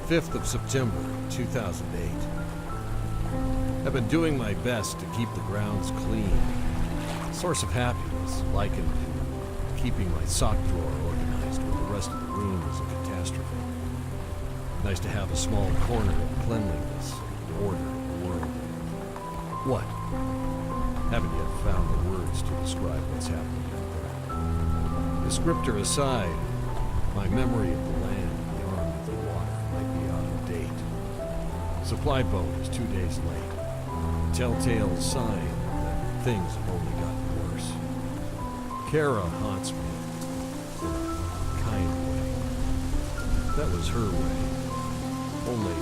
5th of September, 2008. I've been doing my best to keep the grounds clean. A source of happiness, likened to keeping my sock drawer organized when the rest of the room is a catastrophe. Nice to have a small corner of cleanliness and order in the world. What? Haven't yet found the words to describe what's happening out there. Descriptor aside, my memory of the land beyond the water might be out of date. Supply boat is 2 days late. A telltale sign that things have only gotten worse. Kara haunts me in a kind way. That was her way. Only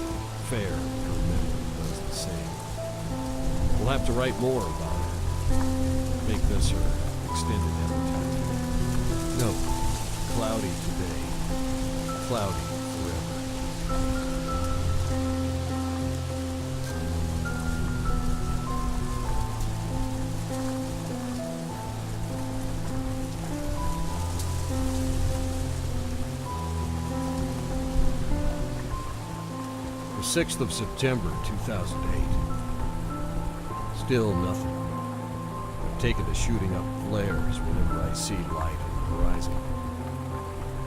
fair that her memory does the same. We'll have to write more about her. Make this her extended advertisement. No, cloudy today, cloudy forever. The 6th of September, 2008. Still nothing. I've taken to shooting up flares whenever I see light on the horizon.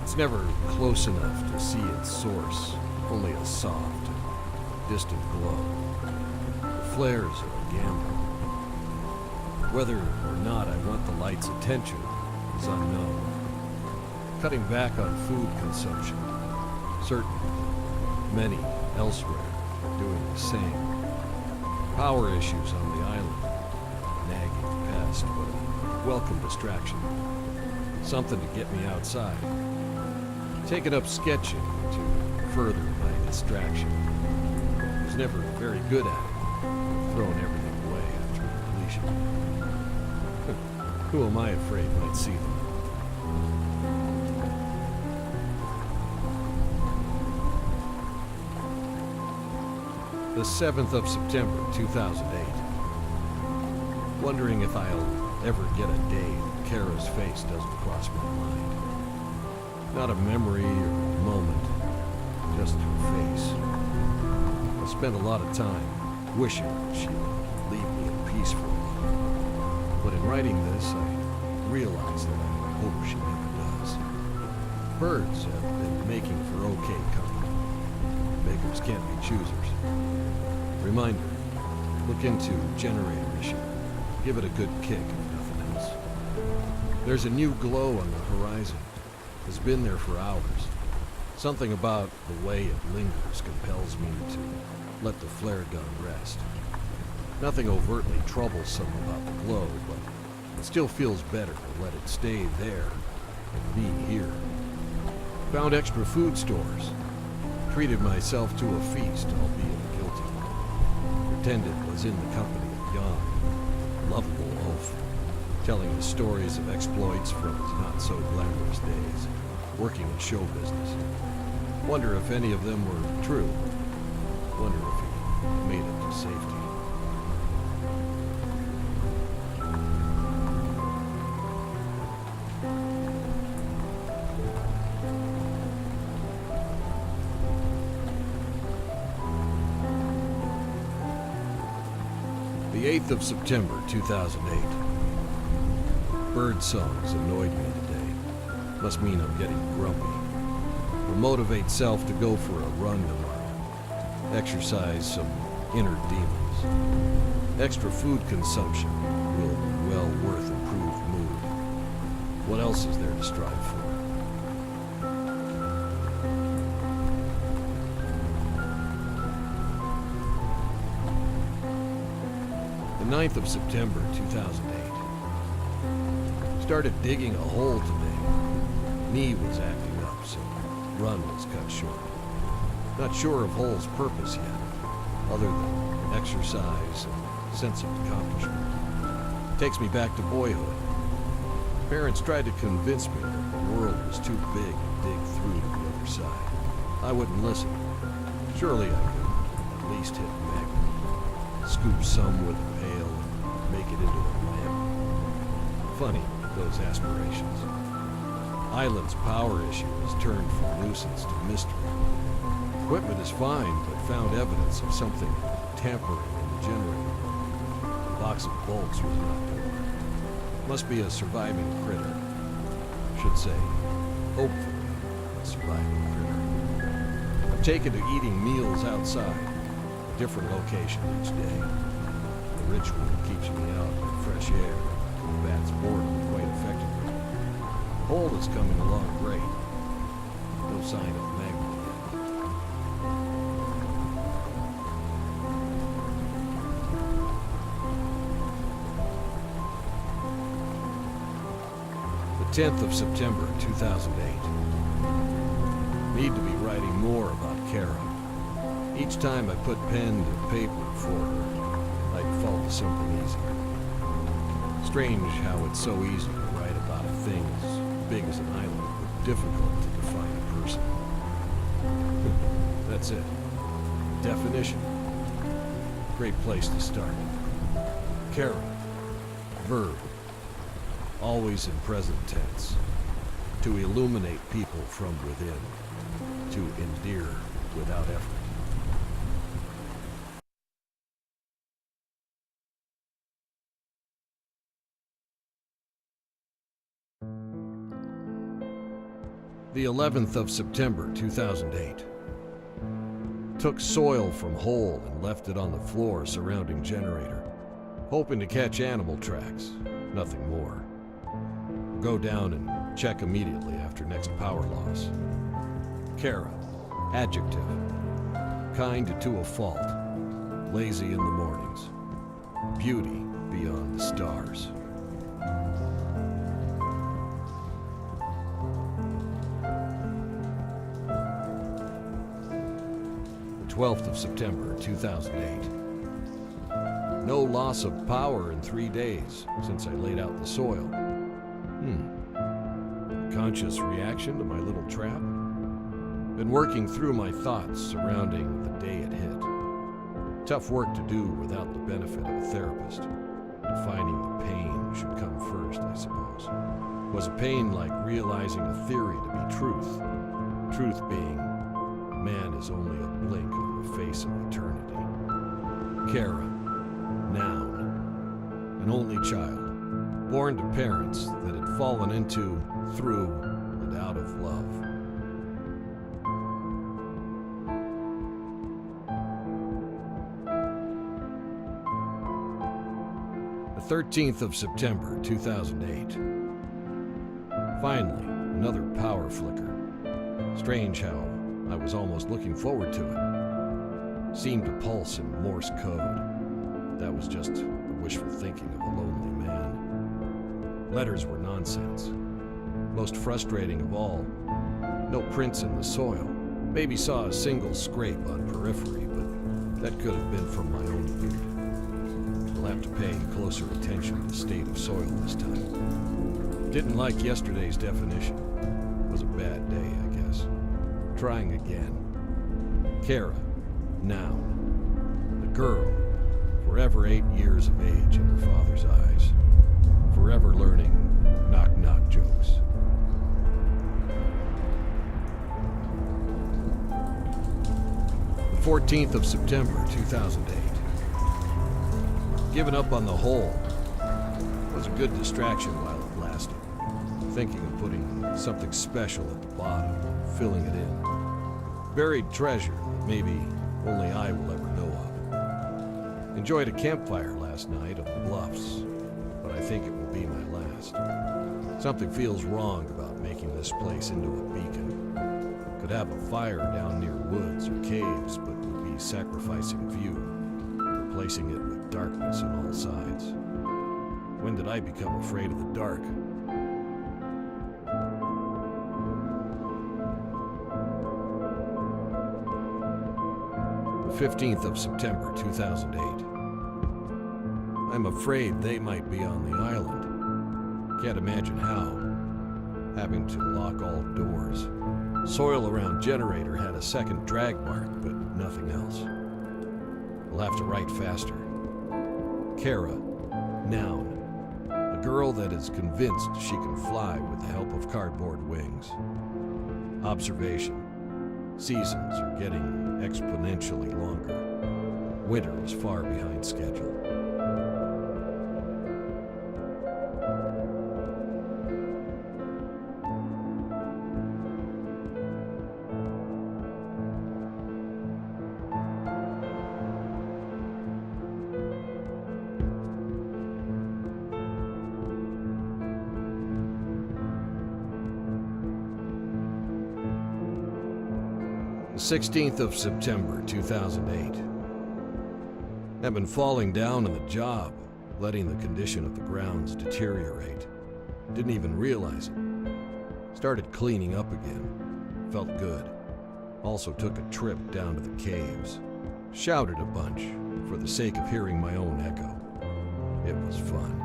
It's never close enough to see its source, only a soft, distant glow. The flares are a gamble. Whether or not I want the light's attention is unknown. Cutting back on food consumption. Certainly, many elsewhere are doing the same. Power issues on the island. Nagging pest, but a welcome distraction. Something to get me outside. Taken up sketching to further my distraction. Was never very good at it. Thrown everything away after completion. Who am I afraid might see them? The 7th of September, 2008. Wondering if I'll ever get a day that Kara's face doesn't cross my mind. Not a memory or a moment, just her face. I spent a lot of time wishing she would leave me in peace for a while. But in writing this, I realize that I hope she never does. Birds have been making for okay company. Bakers can't be choosers. Reminder, look into generator issue. Give it a good kick, if nothing else. There's a new glow on the horizon. It's been there for hours. Something about the way it lingers compels me to let the flare gun rest. Nothing overtly troublesome about the glow, but it still feels better to let it stay there and be here. Found extra food stores. Treated myself to a feast, albeit guilty. Pretended was in the company of Jan, lovable oaf, telling his stories of exploits from his not-so-glamorous days, working in show business. Wonder if any of them were true. Wonder if he made it to safety. The 8th of September, 2008. Bird songs annoyed me today. Must mean I'm getting grumpy. Will motivate self to go for a run tomorrow. Exercise some inner demons. Extra food consumption will be well worth improved mood. What else is there to strive for? The 9th of September, 2008. Started digging a hole today. Knee was acting up, so run was cut short. Not sure of hole's purpose yet, other than exercise and sense of accomplishment. Takes me back to boyhood. Parents tried to convince me that the world was too big to dig through to the other side. I wouldn't listen. Surely I could at least hit a magnet. Scoop some with a pail and make it into a lamp. Funny, those aspirations. Island's power issue has turned from nuisance to mystery. Equipment is fine, but found evidence of something tampering in the generator. The box of bolts was knocked over. Must be a surviving critter. Should say, hopefully, a surviving critter. I'm taken to eating meals outside, a different location each day. The ritual keeps me out in fresh air, combats boredom quite effectively. The hole is coming along great. No sign of magma yet. The 10th of September, 2008. Need to be writing more about Kara. Each time I put pen to paper for her, I'd fall to something easier. Strange how it's so easy to write about a thing as big as an island, but difficult to define a person. That's it. Definition. Great place to start. Kara. Verb. Always in present tense. To illuminate people from within. To endear without effort. The 11th of September, 2008. Took soil from hole and left it on the floor surrounding generator. Hoping to catch animal tracks, nothing more. Go down and check immediately after next power loss. Kara, adjective. Kind to a fault. Lazy in the mornings. Beauty beyond the stars. The 12th of September, 2008. No loss of power in 3 days since I laid out the soil. Conscious reaction to my little trap? Been working through my thoughts surrounding the day it hit. Tough work to do without the benefit of a therapist. Defining the pain should come first, I suppose. Was a pain like realizing a theory to be truth? Truth being, man is only a blink on the face of eternity. Kara, noun. An only child. Born to parents that had fallen into, through, and out of love. The 13th of September, 2008. Finally, another power flicker. Strange how I was almost looking forward to it. Seemed to pulse in Morse code. That was just the wishful thinking of a lonely man. Letters were nonsense. Most frustrating of all, no prints in the soil. Maybe saw a single scrape on periphery, but that could have been from my own boot. I'll have to pay closer attention to the state of soil this time. Didn't like yesterday's definition. Was a bad day, I guess. Trying again. Kara, noun. The girl, forever 8 years of age in her father's eyes. Forever learning knock-knock jokes. The 14th of September, 2008. Giving up on the hole. Was a good distraction while it lasted. Thinking of putting something special at the bottom, filling it in. Buried treasure that maybe only I will ever know of. Enjoyed a campfire last night on the bluffs, but I think it will be my last. Something feels wrong about making this place into a beacon. Could have a fire down near woods or caves, but would be sacrificing view, replacing it with darkness on all sides. When did I become afraid of the dark? The 15th of September, 2008. I'm afraid they might be on the island. Can't imagine how. Having to lock all doors. Soil around generator had a second drag mark, but nothing else. We'll have to write faster. Kara, noun. A girl that is convinced she can fly with the help of cardboard wings. Observation. Seasons are getting exponentially longer. Winter is far behind schedule. The 16th of September, 2008. I've been falling down on the job, letting the condition of the grounds deteriorate. Didn't even realize it. Started cleaning up again. Felt good. Also took a trip down to the caves. Shouted a bunch for the sake of hearing my own echo. It was fun.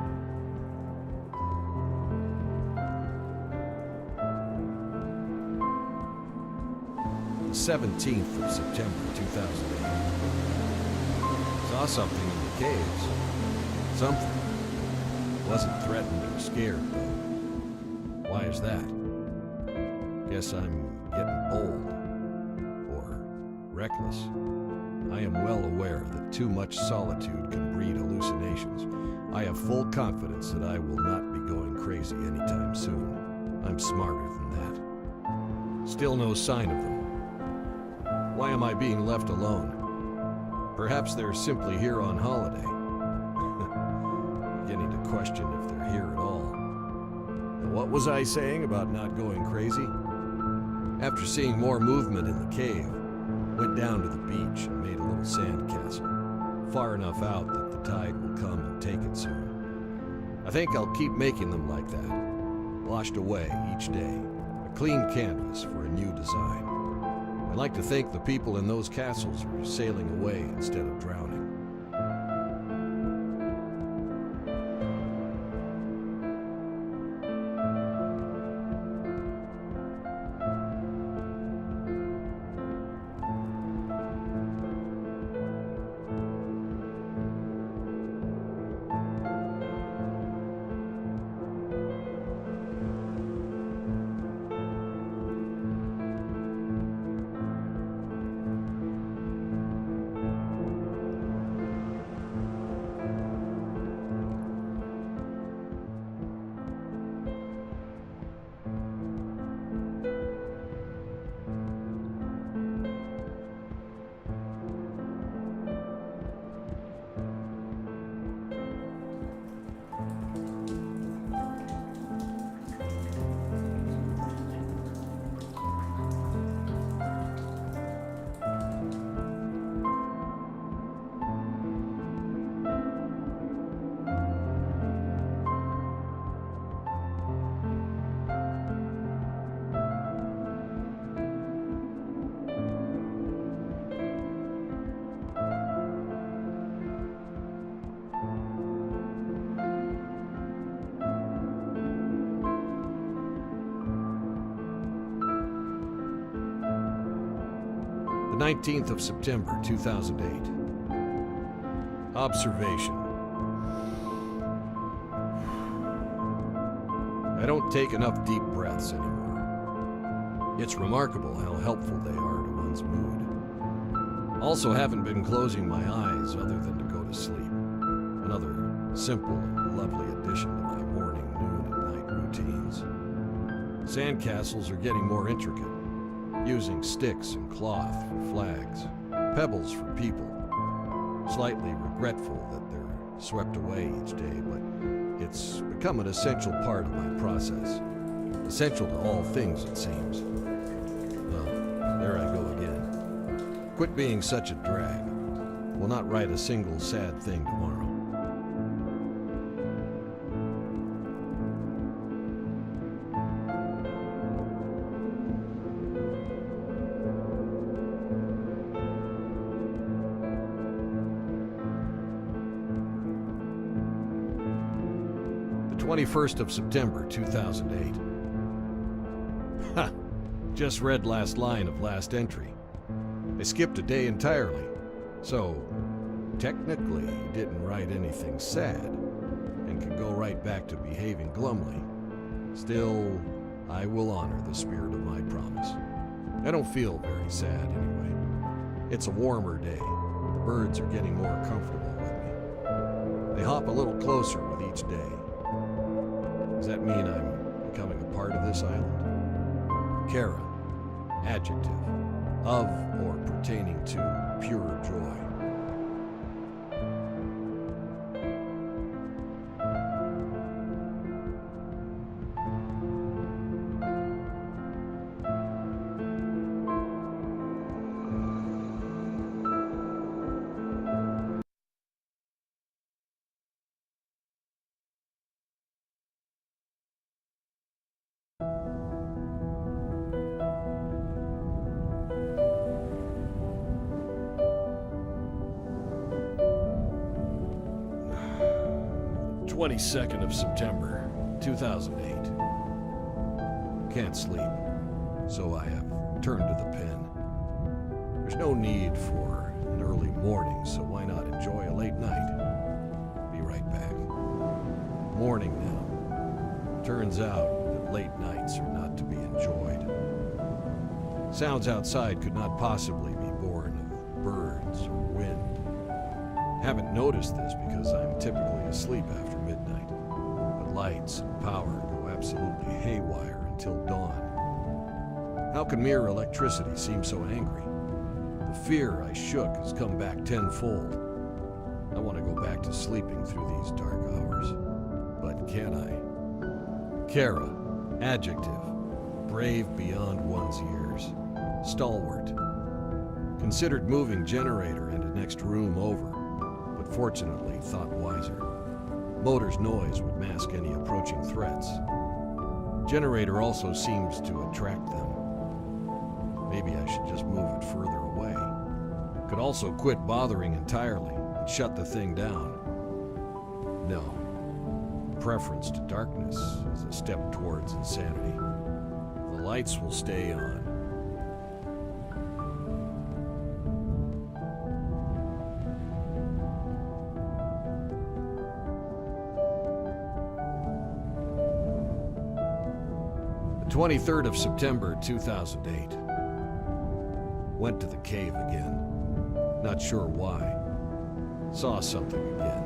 The 17th of September, 2008. Saw something in the caves. Something. Wasn't threatened or scared, though. Why is that? Guess I'm getting old. Or reckless. I am well aware that too much solitude can breed hallucinations. I have full confidence that I will not be going crazy anytime soon. I'm smarter than that. Still no sign of them. Why am I being left alone? Perhaps they're simply here on holiday. Beginning to question if they're here at all. And what was I saying about not going crazy? After seeing more movement in the cave, went down to the beach and made a little sand castle, far enough out that the tide will come and take it soon. I think I'll keep making them like that, washed away each day, a clean canvas for a new design. I like to think the people in those castles are sailing away instead of drowning. The 19th of September, 2008. Observation. I don't take enough deep breaths anymore. It's remarkable how helpful they are to one's mood. Also haven't been closing my eyes other than to go to sleep. Another simple and lovely addition to my morning, noon, and night routines. Sandcastles are getting more intricate. Using sticks and cloth for flags, pebbles for people. Slightly regretful that they're swept away each day, but it's become an essential part of my process. Essential to all things, it seems. Well, there I go again. Quit being such a drag. Will not write a single sad thing tomorrow. The 21st of September, 2008. Ha! Just read last line of last entry. I skipped a day entirely, so technically didn't write anything sad. And could go right back to behaving glumly. Still, I will honor the spirit of my promise. I don't feel very sad anyway. It's a warmer day. The birds are getting more comfortable with me. They hop a little closer with each day. Does that mean I'm becoming a part of this island? Kara, adjective, of or pertaining to pure joy. "22nd of September, 2008. Can't sleep, so I have turned to the pen. There's no need for an early morning, so why not enjoy a late night? Be right back. Morning now. Turns out that late nights are not to be enjoyed. Sounds outside could not possibly be born of birds or wind. Haven't noticed this because I'm typically asleep after midnight, but lights and power go absolutely haywire until dawn. How can mere electricity seem so angry? The fear I shook has come back tenfold. I want to go back to sleeping through these dark hours, but can I? Kara, adjective, brave beyond one's years, stalwart. Considered moving generator into next room over, but fortunately thought wiser. Motor's noise would mask any approaching threats. Generator also seems to attract them. Maybe I should just move it further away. Could also quit bothering entirely and shut the thing down. No. Preference to darkness is a step towards insanity. The lights will stay on. The 23rd of September, 2008. Went to the cave again. Not sure why. Saw something again.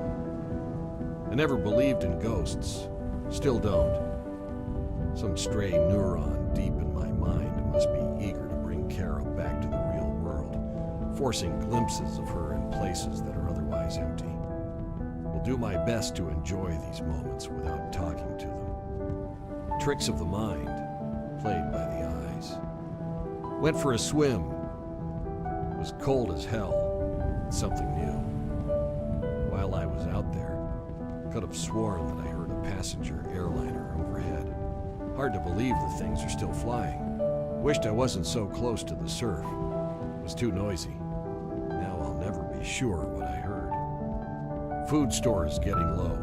I never believed in ghosts. Still don't. Some stray neuron deep in my mind must be eager to bring Kara back to the real world, forcing glimpses of her in places that are otherwise empty. Will do my best to enjoy these moments without talking to them. Tricks of the mind, played by the eyes. Went for a swim. It was cold as hell. Something new. While I was out there, could have sworn that I heard a passenger airliner overhead. Hard to believe the things are still flying. Wished I wasn't so close to the surf. It was too noisy. Now I'll never be sure what I heard. Food store is getting low.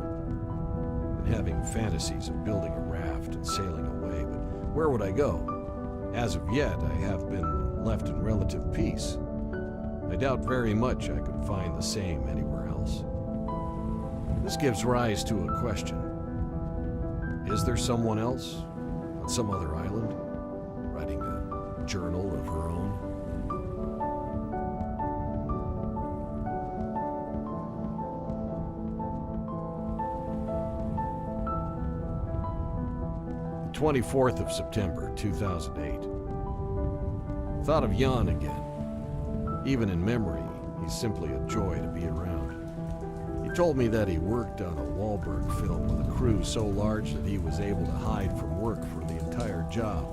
Been having fantasies of building a raft and sailing away, but where would I go? As of yet, I have been left in relative peace. I doubt very much I could find the same anywhere else. This gives rise to a question. Is there someone else on some other island, writing a journal of her own? The 24th of September, 2008. Thought of Jan again. Even in memory, he's simply a joy to be around. He told me that he worked on a Wahlberg film with a crew so large that he was able to hide from work for the entire job.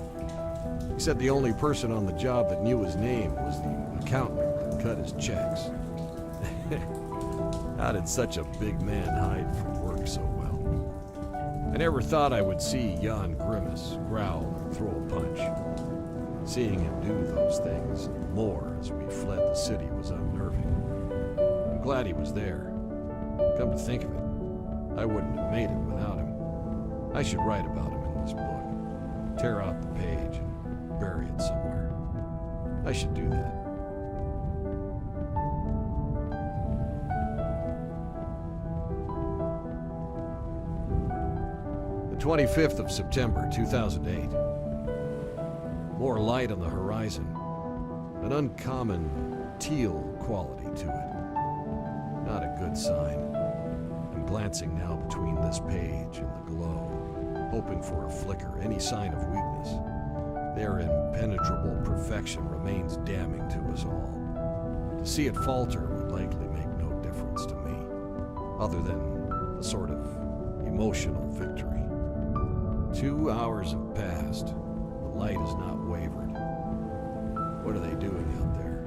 He said the only person on the job that knew his name was the accountant that cut his checks. How did such a big man hide from work so well? I never thought I would see Jan grimace, growl, or throw a punch. Seeing him do those things and more as we fled the city was unnerving. I'm glad he was there. Come to think of it, I wouldn't have made it without him. I should write about him in this book. Tear out the page and bury it somewhere. I should do that. 25th of September, 2008. More light on the horizon. An uncommon teal quality to it. Not a good sign. I'm glancing now between this page and the glow, hoping for a flicker, any sign of weakness. Their impenetrable perfection remains damning to us all. To see it falter would likely make no difference to me, other than a sort of emotional victory. 2 hours have passed. The light has not wavered. What are they doing out there?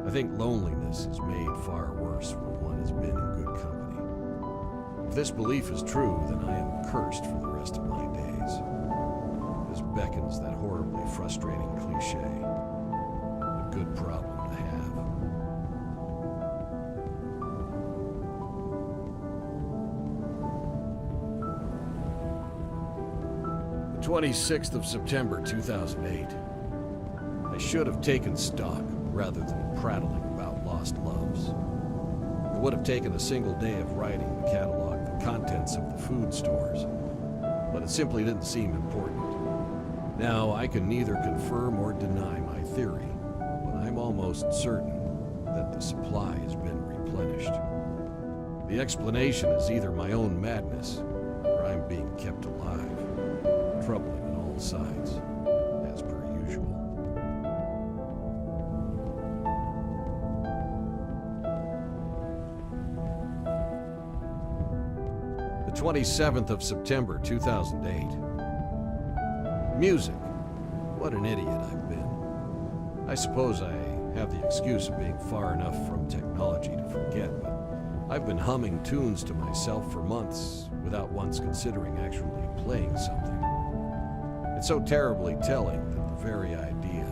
I think loneliness is made far worse when one has been in good company. If this belief is true, then I am cursed for the rest of my days. This beckons that horribly frustrating cliche. A good problem to have. The 26th of September, 2008. I should have taken stock rather than prattling about lost loves. It would have taken a single day of writing to catalog the contents of the food stores, but it simply didn't seem important. Now, I can neither confirm or deny my theory, but I'm almost certain that the supply has been replenished. The explanation is either my own madness, or I'm being kept alive, troubling on all sides, as per usual. The 27th of September, 2008. Music. What an idiot I've been. I suppose I have the excuse of being far enough from technology to forget, but I've been humming tunes to myself for months without once considering actually playing something. It's so terribly telling that the very idea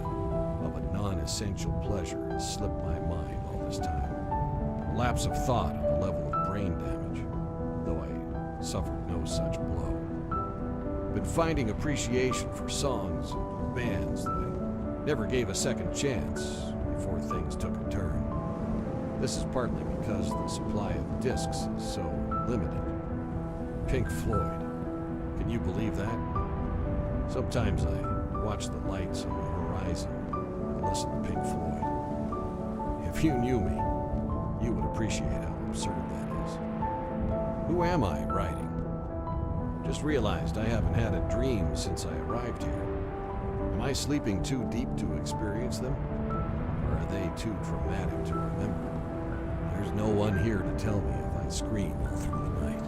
of a non-essential pleasure has slipped my mind all this time. A lapse of thought on the level of brain damage, though I suffered no such blow. Been finding appreciation for songs and bands that I never gave a second chance before things took a turn. This is partly because the supply of discs is so limited. Pink Floyd. Can you believe that? Sometimes I watch the lights on the horizon and listen to Pink Floyd. If you knew me, you would appreciate how absurd that is. Who am I writing? Just realized I haven't had a dream since I arrived here. Am I sleeping too deep to experience them? Or are they too traumatic to remember? There's no one here to tell me if I scream all through the night.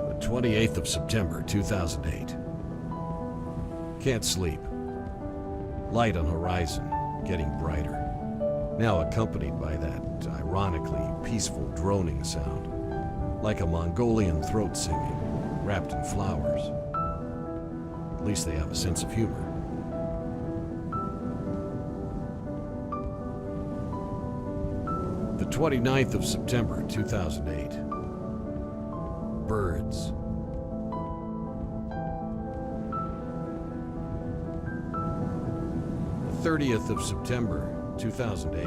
The 28th of September, 2008. Can't sleep. Light on horizon, getting brighter. Now accompanied by that ironically peaceful droning sound, like a Mongolian throat singing, wrapped in flowers. At least they have a sense of humor. The 29th of September, 2008. Birds. The 30th of September, 2008.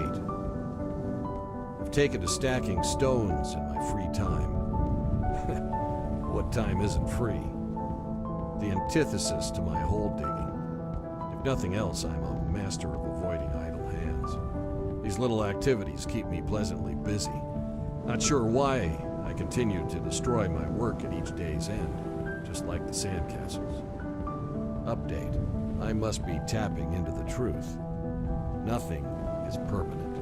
I've taken to stacking stones in my free time. What time isn't free? The antithesis to my hole digging. If nothing else, I'm a master of avoiding idle hands. These little activities keep me pleasantly busy. Not sure why I continue to destroy my work at each day's end, just like the sandcastles. Update. I must be tapping into the truth. Nothing is permanent.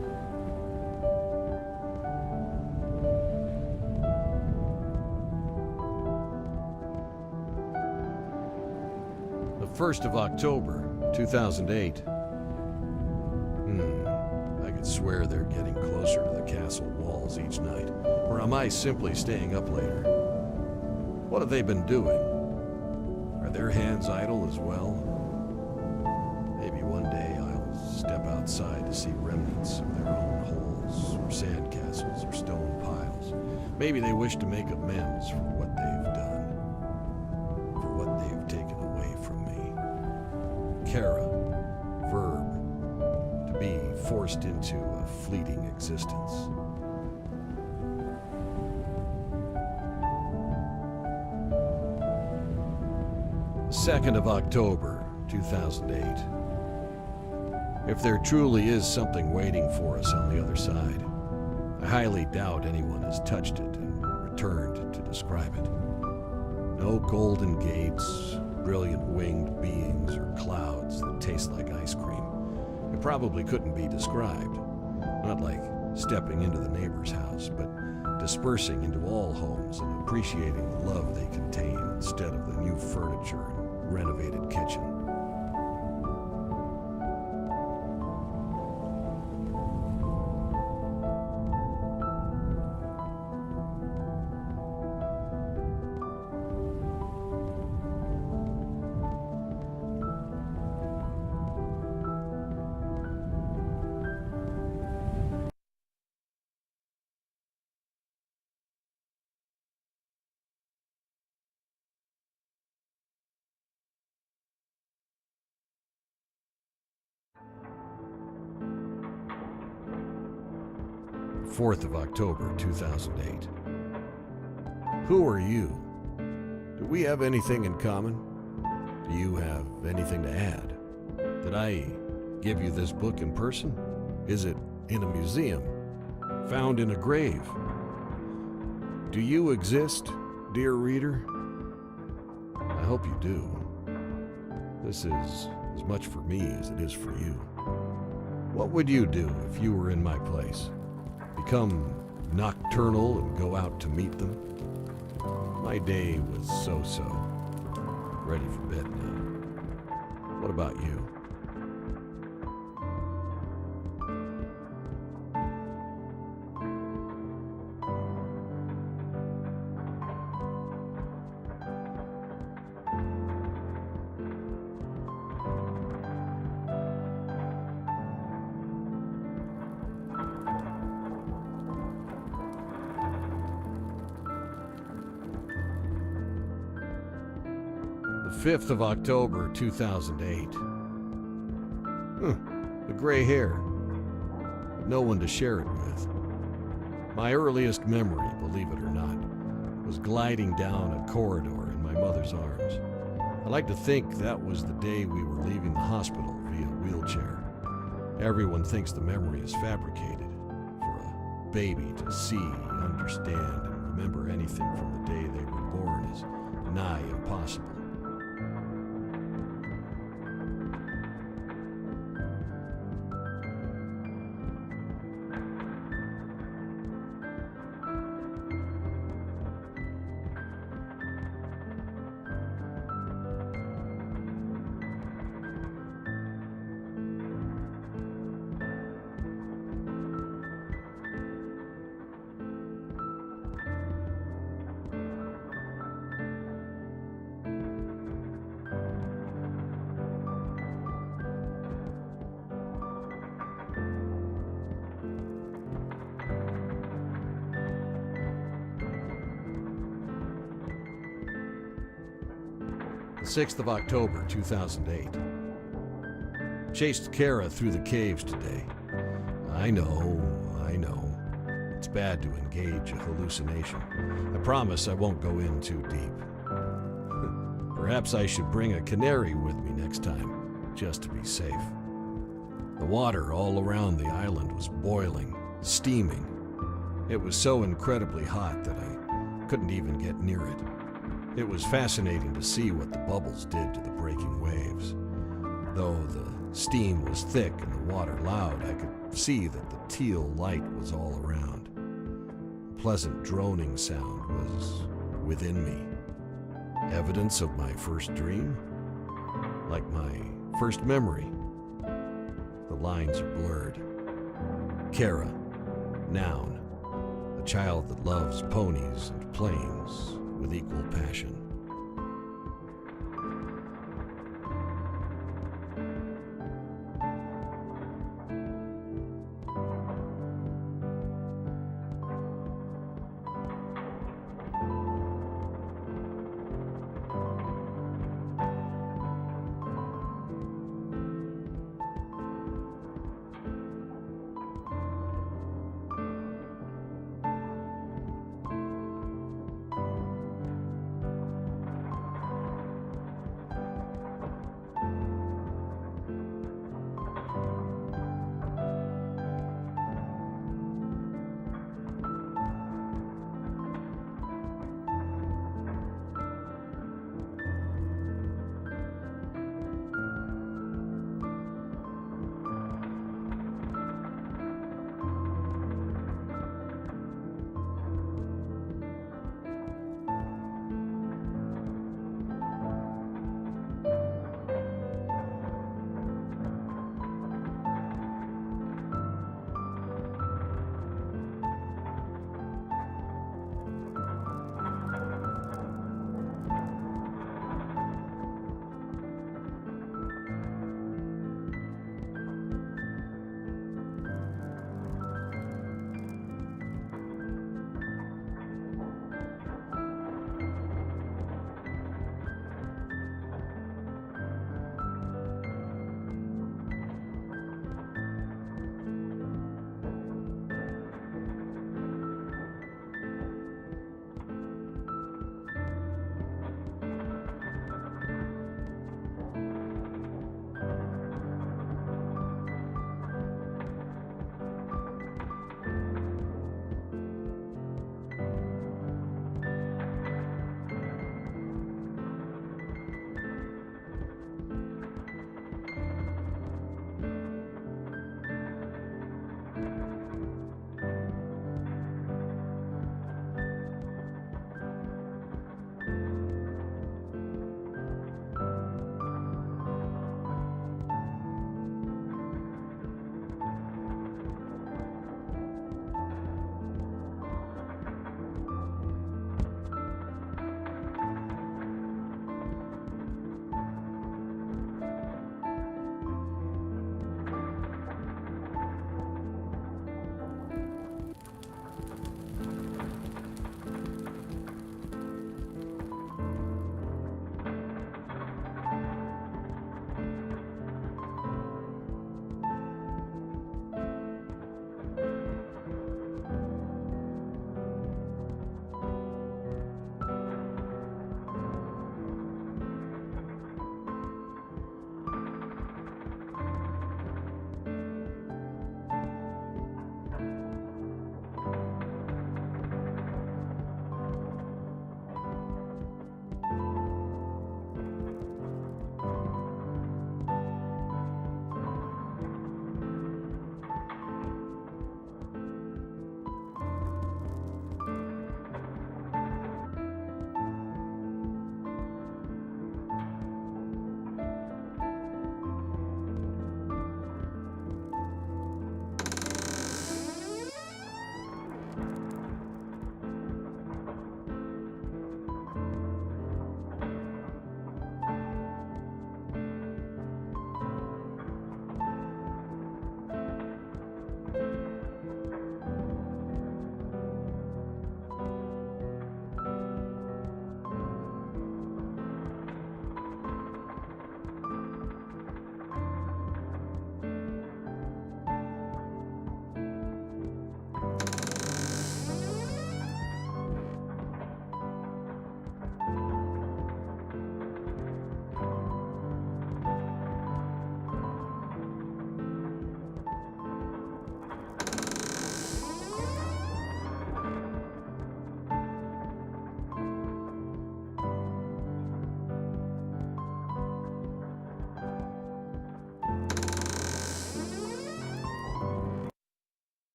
1st of October, 2008. I could swear they're getting closer to the castle walls each night. Or am I simply staying up later? What have they been doing? Are their hands idle as well? Maybe one day I'll step outside to see remnants of their own holes, or sandcastles, or stone piles. Maybe they wish to make amends for what they've done, for what they've taken away from me. Kara, verb, to be forced into a fleeting existence. The 2nd of October, 2008. If there truly is something waiting for us on the other side, I highly doubt anyone has touched it and returned to describe it. No golden gates, brilliant winged beings, or clouds that taste like ice cream. It probably couldn't be described. Not like stepping into the neighbor's house, but dispersing into all homes and appreciating the love they contain instead of the new furniture and renovated kitchen. The 4th of October, 2008. Who are you? Do we have anything in common? Do you have anything to add? Did I give you this book in person? Is it in a museum? Found in a grave? Do you exist, dear reader? I hope you do. This is as much for me as it is for you. What would you do if you were in my place? Become nocturnal and go out to meet them? My day was so-so. Ready for bed now. What about you? The 5th of October, 2008. The gray hair. No one to share it with. My earliest memory, believe it or not, was gliding down a corridor in my mother's arms. I like to think that was the day we were leaving the hospital via wheelchair. Everyone thinks the memory is fabricated. For a baby to see, understand, and remember anything from the day they were born is nigh impossible. The 6th of October, 2008. Chased Kara through the caves today. I know. It's bad to engage a hallucination. I promise I won't go in too deep. Perhaps I should bring a canary with me next time, just to be safe. The water all around the island was boiling, steaming. It was so incredibly hot that I couldn't even get near it. It was fascinating to see what the bubbles did to the breaking waves. Though the steam was thick and the water loud, I could see that the teal light was all around. A pleasant droning sound was within me. Evidence of my first dream? like my first memory. The lines are blurred. Kara, noun, a child that loves ponies and planes with equal passion.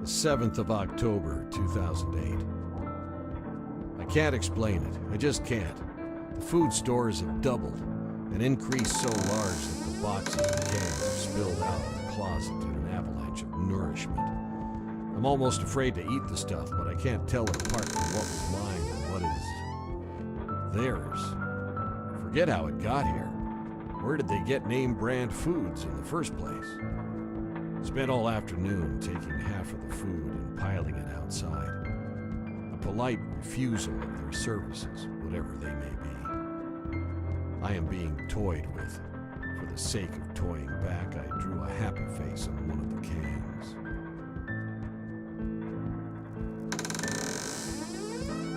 The 7th of October, 2008. I can't explain it. I just can't. The food stores have doubled, and increased so large that the boxes and cans have spilled out of the closet in an avalanche of nourishment. I'm almost afraid to eat the stuff, but I can't tell it apart from what was mine and what is theirs. Forget how it got here. Where did they get name-brand foods in the first place? Spent all afternoon taking half of the food and piling it outside. A polite refusal of their services, whatever they may be. I am being toyed with. For the sake of toying back, I drew a happy face on one of the cans.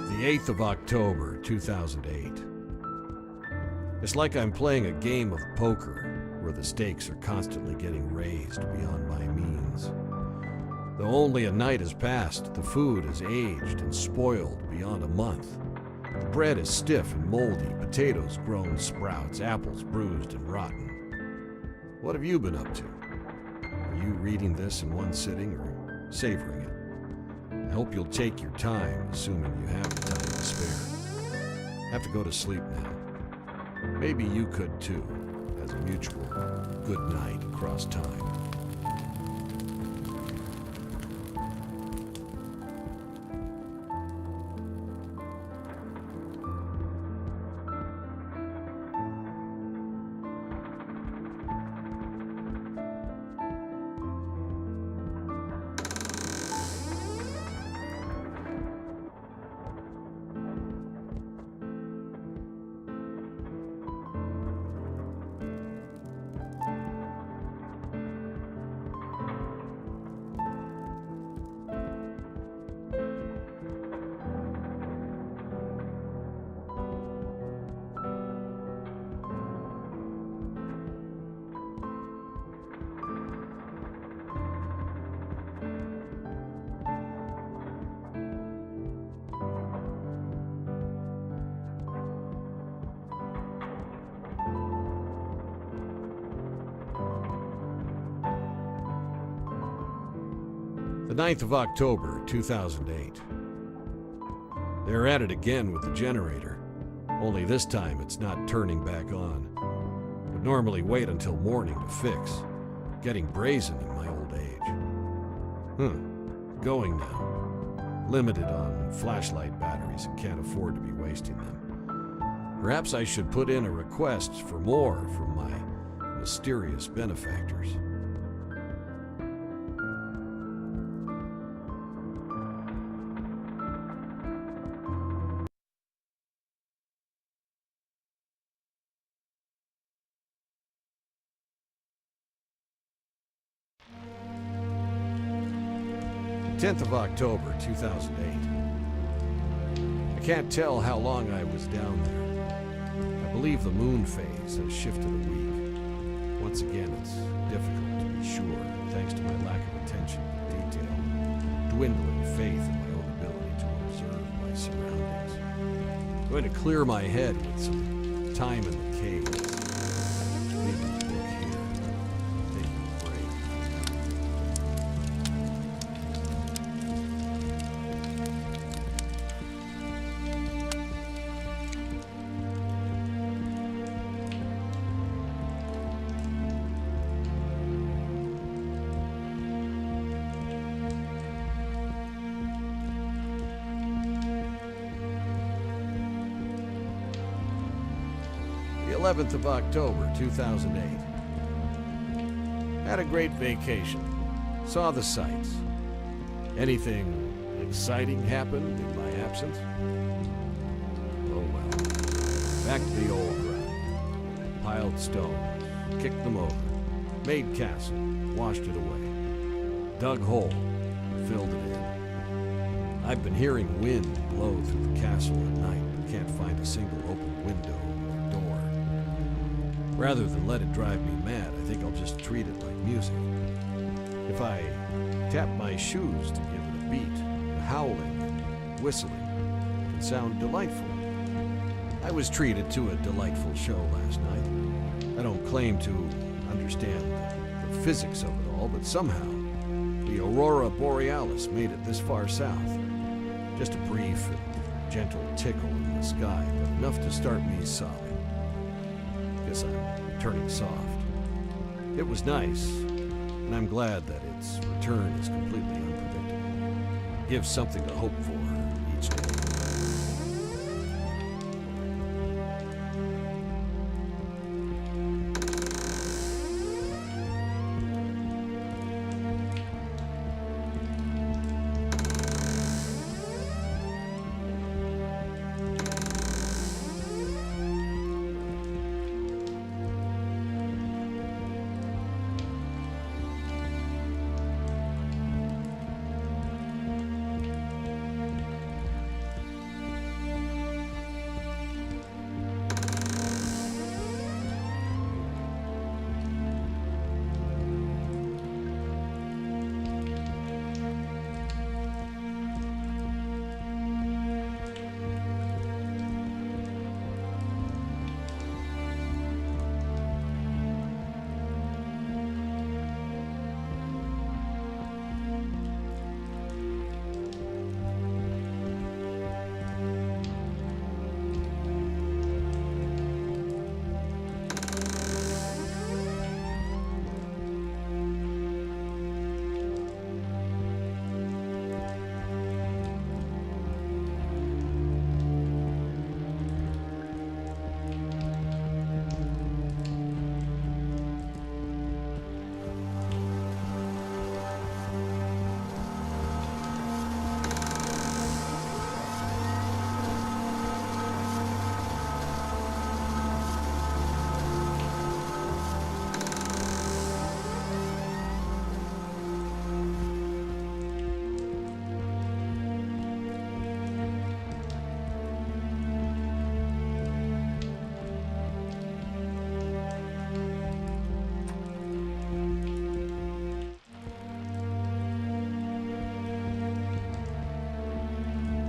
The 8th of October, 2008. It's like I'm playing a game of poker, where the stakes are constantly getting raised beyond my means. Though only a night has passed, the food is aged and spoiled beyond a month. The bread is stiff and moldy, potatoes grown sprouts, apples bruised and rotten. What have you been up to? Are you reading this in one sitting or savoring it? I hope you'll take your time, assuming you have the time to spare. I have to go to sleep now. Maybe you could too, as a mutual good night across time. The 9th of October, 2008. They're at it again with the generator, only this time it's not turning back on. Would normally wait until morning to fix. Getting brazen in my old age. Going now. Limited on flashlight batteries and can't afford to be wasting them. Perhaps I should put in a request for more from my mysterious benefactors. The 10th of October, 2008. I can't tell how long I was down there. I believe the moon phase has shifted a week. Once again, it's difficult to be sure, thanks to my lack of attention to detail, dwindling faith in my own ability to observe my surroundings. I'm going to clear my head with some time in the cave. Leaving the book here, taking a break. The 11th of October, 2008. Had a great vacation. Saw the sights. Anything exciting happened in my absence? Oh well. Back to the old ground. Piled stones, kicked them over. Made castle, washed it away. Dug hole, filled it in. I've been hearing wind blow through the castle at night, but can't find a single open window. Rather than let it drive me mad, I think I'll just treat it like music. If I tap my shoes to give it a beat, the howling and whistling can sound delightful. I was treated to a delightful show last night. I don't claim to understand the physics of it all, but somehow the Aurora Borealis made it this far south. Just a brief and gentle tickle in the sky, but enough to start me sobbing. Guess I'm turning soft. It was nice, and I'm glad that its return is completely unpredictable. Gives something to hope for each day.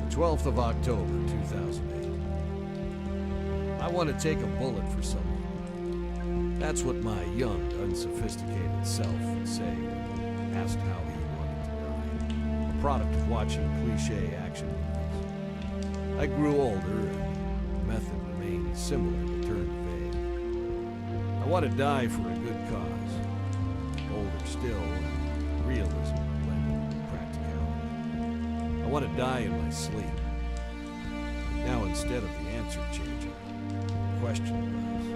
The 12th of October, 2008. I want to take a bullet for someone. That's what my young, unsophisticated self would say when asked how he wanted to die. A product of watching cliché action movies. I grew older, and the method remained similar but turned vague. I want to die for a good cause. Older still, realism blended with practicality. I want to die in my sleep. Now, instead of the answer changing, the question was,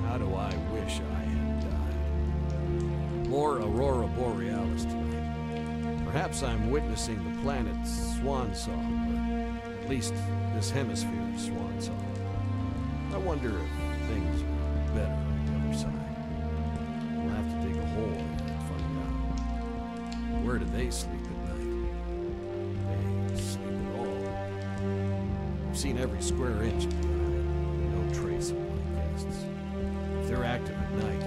how do I wish I had died? More Aurora Borealis tonight. Perhaps I'm witnessing the planet's swan song, or at least this hemisphere's swan song. I wonder if things are better on the other side. We'll have to dig a hole in it and find out. Where do they sleep at night? They sleep at all. I've seen every square inch of the island. No trace of my guests. If they're active at night,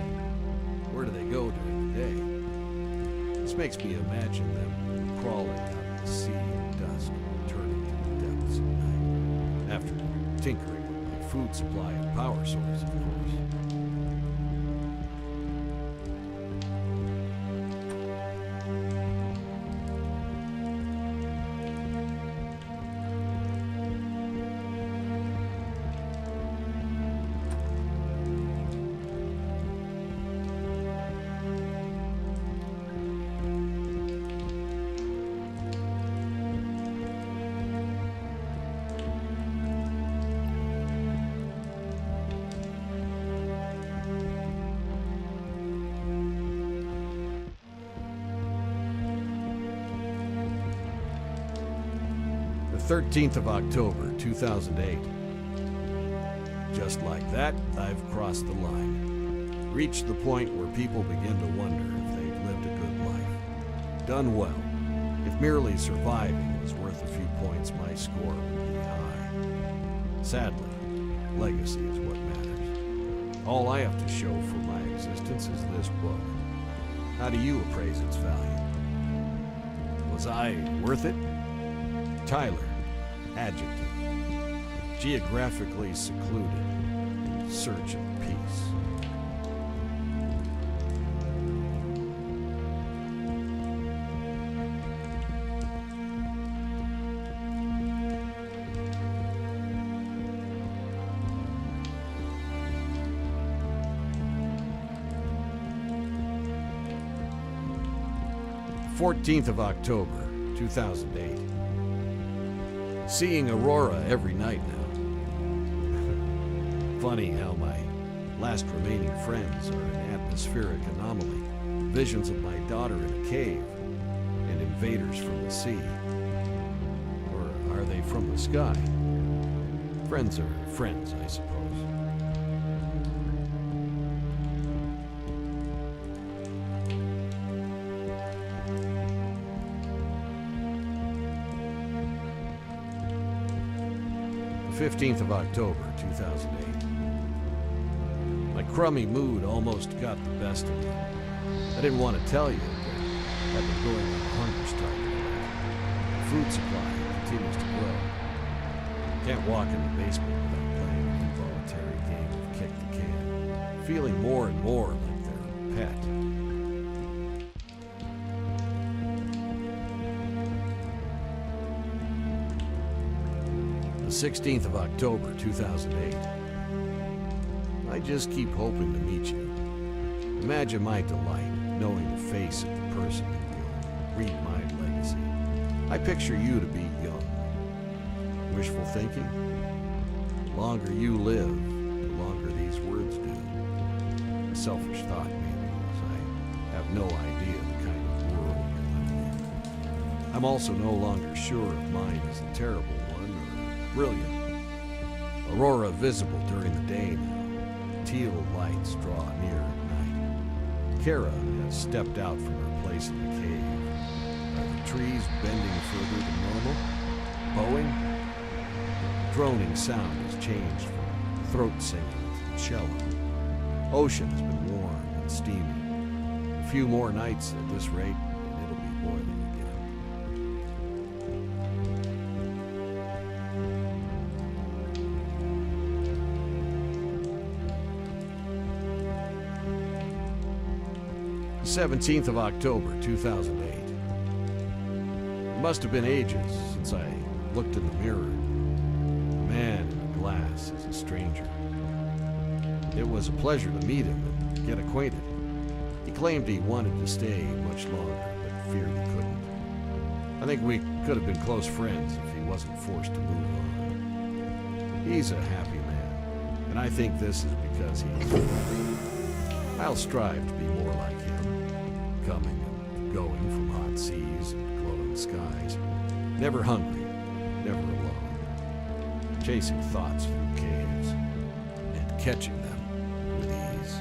where do they go during the day? This makes me imagine them crawling out of the sea at dusk, returning to the depths at night. After tinkering with my food supply and power source, of course. The 13th of October, 2008. Just like that, I've crossed the line. Reached the point where people begin to wonder if they've lived a good life. Done well. If merely surviving was worth a few points, my score would be high. Sadly, legacy is what matters. All I have to show for my existence is this book. How do you appraise its value? Was I worth it? Tyler, adjective. Geographically secluded, in search of peace. 14th of October, 2008. Seeing Aurora every night now. Funny how my last remaining friends are an atmospheric anomaly, visions of my daughter in a cave, and invaders from the sea. Or are they from the sky? Friends are friends, I suppose. The 15th of October, 2008. My crummy mood almost got the best of me. I didn't want to tell you, but I've been going on a hunger strike. The food supply continues to grow. Can't walk in the basement without playing an involuntary game of kick the can, feeling more and more like their pet. The 16th of October, 2008. I just keep hoping to meet you. Imagine my delight knowing the face of the person who will read my legacy. I picture you to be young. Wishful thinking? The longer you live, the longer these words do. A selfish thought, maybe, as I have no idea the kind of world you're living in. I'm also no longer sure if mine is a terrible one or brilliant. Aurora visible during the day now. Teal lights draw near at night. Kara has stepped out from her place in the cave. Are the trees bending further than normal? Bowing? Droning sound has changed from throat singing to cello. Ocean has been warm and steamy. A few more nights at this rate, and it'll be boiling again. The 17th of October, 2008. It must have been ages since I looked in the mirror. The man in the glass is a stranger. It was a pleasure to meet him and get acquainted. He claimed he wanted to stay much longer, but feared he couldn't. I think we could have been close friends if he wasn't forced to move on. He's a happy man, and I think this is because he is. I'll strive to be more like him, coming and going from hot seas and glowing skies, never hungry, never alone, chasing thoughts through caves and catching them with ease.